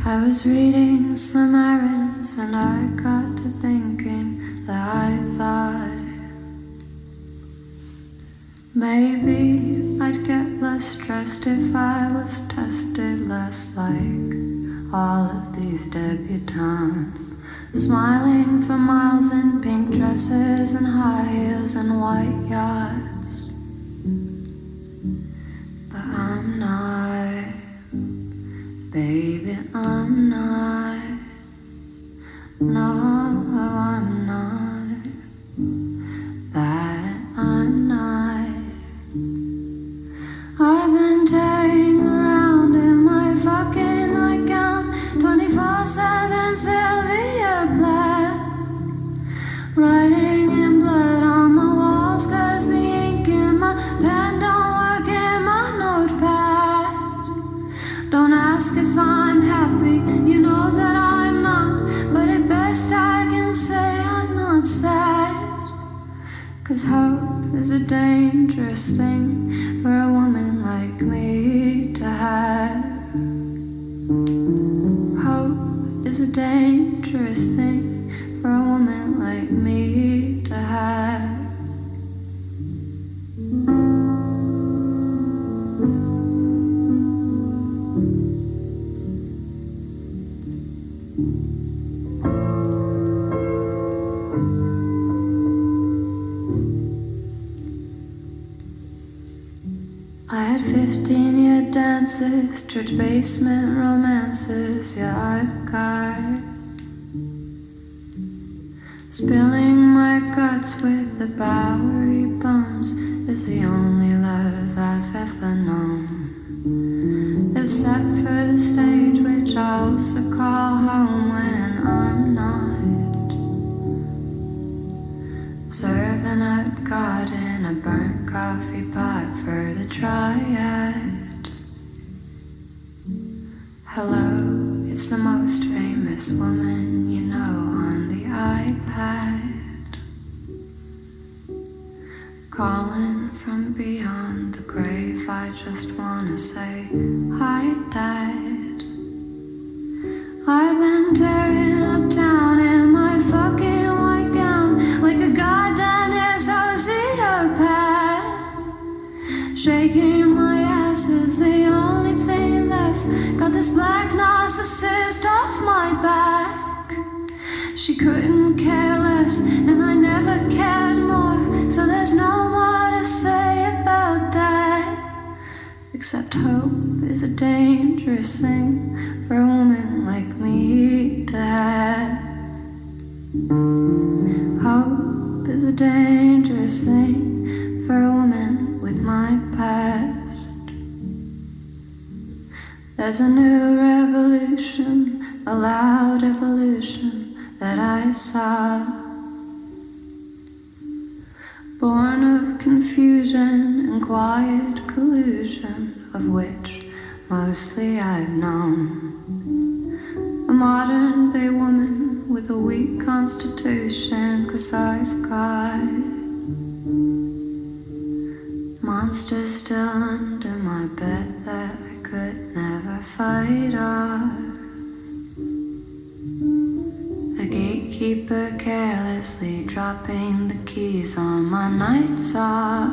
I was reading Slim Aarons and I got to thinking that I thought maybe I'd get less stressed if I was tested less like all of these debutantes, smiling for miles in pink dresses and high heels and white yachts. But I'm not, baby, I'm not. No, I'm not. That I'm not. I've been tearing around in my fucking nightgown, 24/7 Sylvia Plath, writing in blood on my walls 'cause the ink in my pen don't work in my notepad. Don't ask if I'm happy, you know that I'm not, but at best I can say I'm not sad. 'Cause hope is a dangerous thing for a woman like me to have. Hope is a dangerous thing for a woman like me to have. I had 15-year dances, church basement romances, yeah, I've got spilling my guts with the Bowery bums is the only love I've ever known, except for the stage, which I also call home when I'm not serving up God in a burnt coffee pot for the triad. Hello, it's the most famous woman you know on the iPad, calling from beyond the grave. I just wanna say hi, Dad. I've been tearing up town in my fucking white gown like a goddamn sociopath. Shaking my ass is the only thing that's got this black narcissist off my back. She couldn't care less and I never cared more, so there's no more to say about that. Except hope is a dangerous thing for a woman like me to have. Hope is a dangerous thing for a woman with my past. There's a new revolution, a loud evolution that I saw, born of confusion and quiet collusion, of which mostly I've known. A modern day woman with a weak constitution, 'cause I've got monsters still under my bed that I could never fight off. A gatekeeper carelessly dropping the keys on my nights off.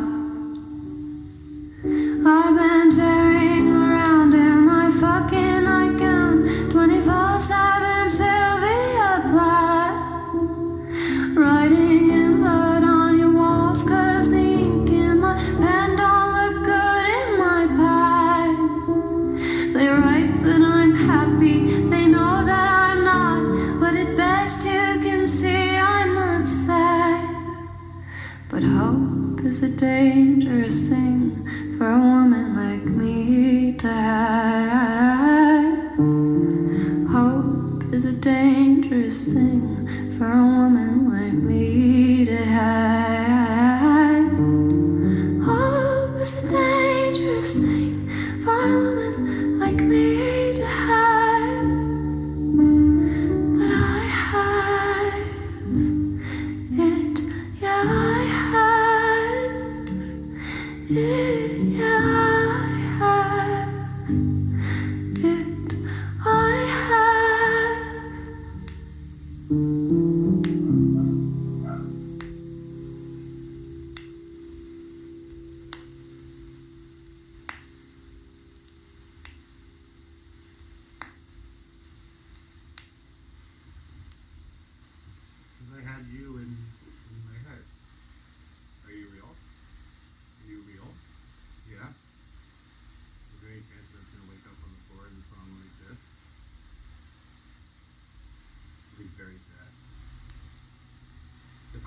I've been tearing around in my fucking nightgown, 24/7 Sylvia Plath, writing in blood on your walls 'cause the ink in my pen don't look good in my pad. They write that I'm happy, they know that I'm not, but at best you can see I'm not sad. But hope is a dangerous thing for a woman like me to have. Hope is a dangerous thing for a woman like me to have. Hope is a dangerous thing for a woman like me to have. But I have it, yeah, I have it, yeah, I have it, I have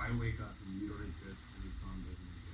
I wake up and you don't exist and the song doesn't exist.